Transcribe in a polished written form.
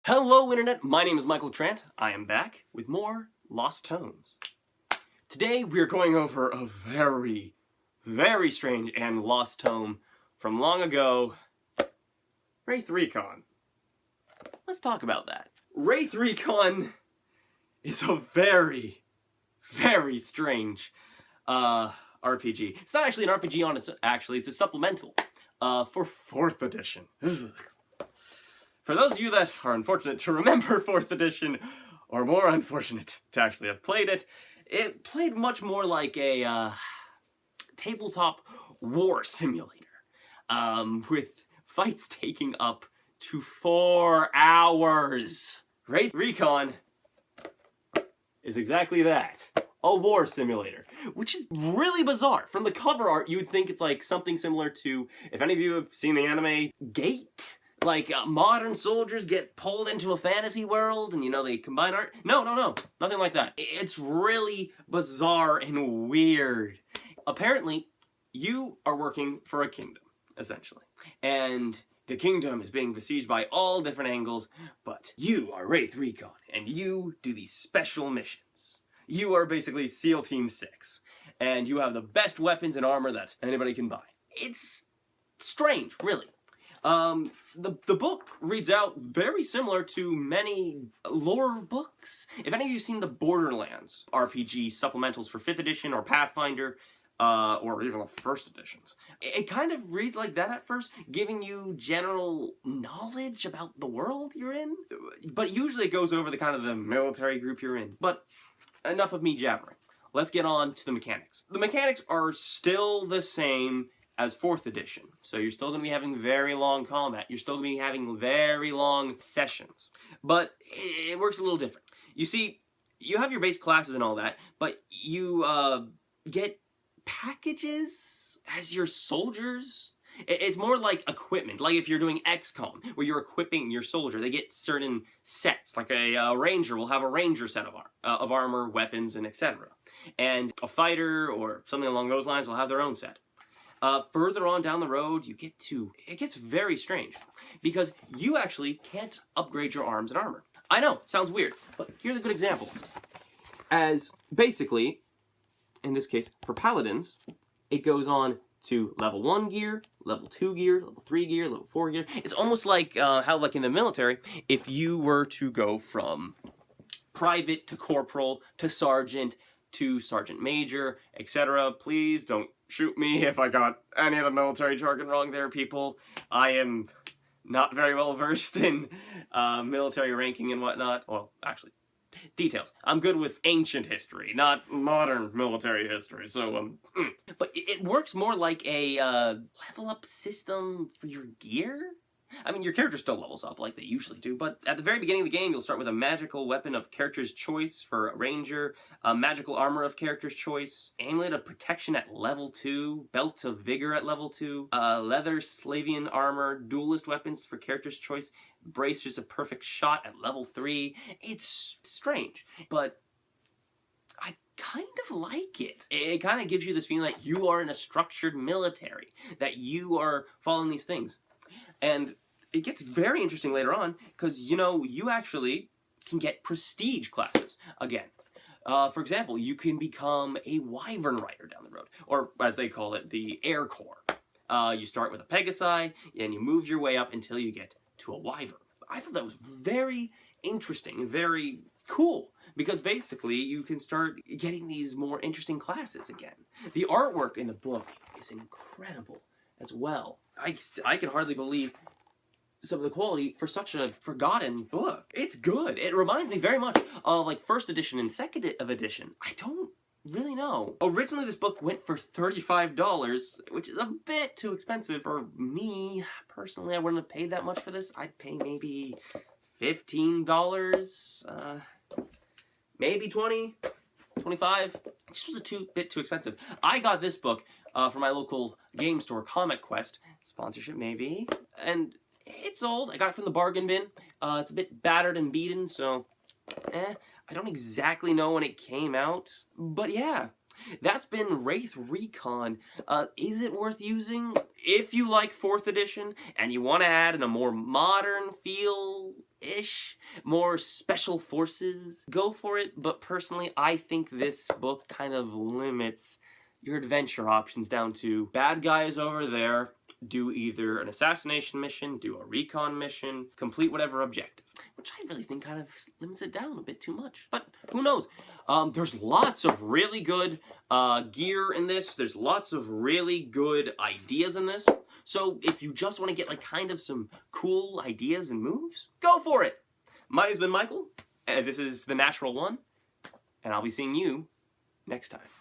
Hello Internet, my name is Michael Trant. I am back with more Lost Tomes. Today we are going over a very, very strange and lost tome from long ago, Wraith Recon. Let's talk about that. Wraith Recon is a very, very strange RPG. It's not actually an RPG on its actually, it's a supplemental for 4th edition. For those of you that are unfortunate to remember 4th edition, or more unfortunate to actually have played it, it played much more like a tabletop war simulator, with fights taking up to 4 hours. Wraith Recon is exactly that, a war simulator, which is really bizarre. From the cover art, you would think it's like something similar to, if any of you have seen the anime Gate, like modern soldiers get pulled into a fantasy world and, you know, they combine art. No, nothing like that. It's really bizarre and weird. Apparently, you are working for a kingdom, essentially. And the kingdom is being besieged by all different angles, but you are Wraith Recon, and you do these special missions. You are basically SEAL Team 6, and you have the best weapons and armor that anybody can buy. It's strange, really. The book reads out very similar to many lore books. If any of you have seen the Borderlands RPG supplementals for 5th edition or Pathfinder, or even the 1st editions, it kind of reads like that at first, giving you general knowledge about the world you're in, but usually it goes over the kind of the military group you're in. But enough of me jabbering. Let's get on to the mechanics. The mechanics are still the same as 4th edition. So you're still going to be having very long combat. You're still going to be having very long sessions. But it works a little different. You see, you have your base classes and all that, but you get packages as your soldiers. It's more like equipment, like if you're doing XCOM, where you're equipping your soldier. They get certain sets, like a ranger will have a ranger set of armor, weapons, and etc. And a fighter or something along those lines will have their own set. Further on down the road, it gets very strange, because you actually can't upgrade your arms and armor. I know, sounds weird, but here's a good example. As basically, in this case, for paladins, it goes on to level 1 gear, level 2 gear, level 3 gear, level 4 gear. It's almost like how, like in the military, if you were to go from private to corporal to sergeant major, etc. Please don't shoot me if I got any of the military jargon wrong there, people. I am not very well versed in military ranking and whatnot. Well, actually, details. I'm good with ancient history, not modern military history, so, But it works more like a level up system for your gear? I mean, your character still levels up like they usually do, but at the very beginning of the game, you'll start with a magical weapon of character's choice for a ranger, a magical armor of character's choice, amulet of protection at level 2, belt of vigor at level 2, leather Slavian armor, duelist weapons for character's choice, bracers of perfect shot at level 3. It's strange, but I kind of like it. It kind of gives you this feeling like you are in a structured military, that you are following these things. And it gets very interesting later on, because, you know, you actually can get prestige classes again. For example, you can become a wyvern rider down the road, or as they call it, the Air Corps. You start with a Pegasi, and you move your way up until you get to a wyvern. I thought that was very interesting and very cool, because basically you can start getting these more interesting classes again. The artwork in the book is incredible as well. I can hardly believe some of the quality for such a forgotten book. It's good. It reminds me very much of like 1st edition and 2nd edition. I don't really know. Originally this book went for $35, which is a bit too expensive for me. Personally, I wouldn't have paid that much for this. I'd pay maybe $15, maybe $20, $25. It just was a bit too expensive. I got this book from my local game store, Comic Quest. Sponsorship maybe. And it's old. I got it from the bargain bin. It's a bit battered and beaten, so I don't exactly know when it came out. But yeah, that's been Wraith Recon. Is it worth using? If you like 4th edition and you want to add in a more modern feel, ish, more special forces, go for it. But personally, I think this book kind of limits your adventure options down to bad guys over there, do either an assassination mission, do a recon mission, complete whatever objective. Which I really think kind of limits it down a bit too much. But who knows? There's lots of really good gear in this. There's lots of really good ideas in this. So if you just want to get like kind of some cool ideas and moves, go for it! My name's been Michael, and this is The Natural One, and I'll be seeing you next time.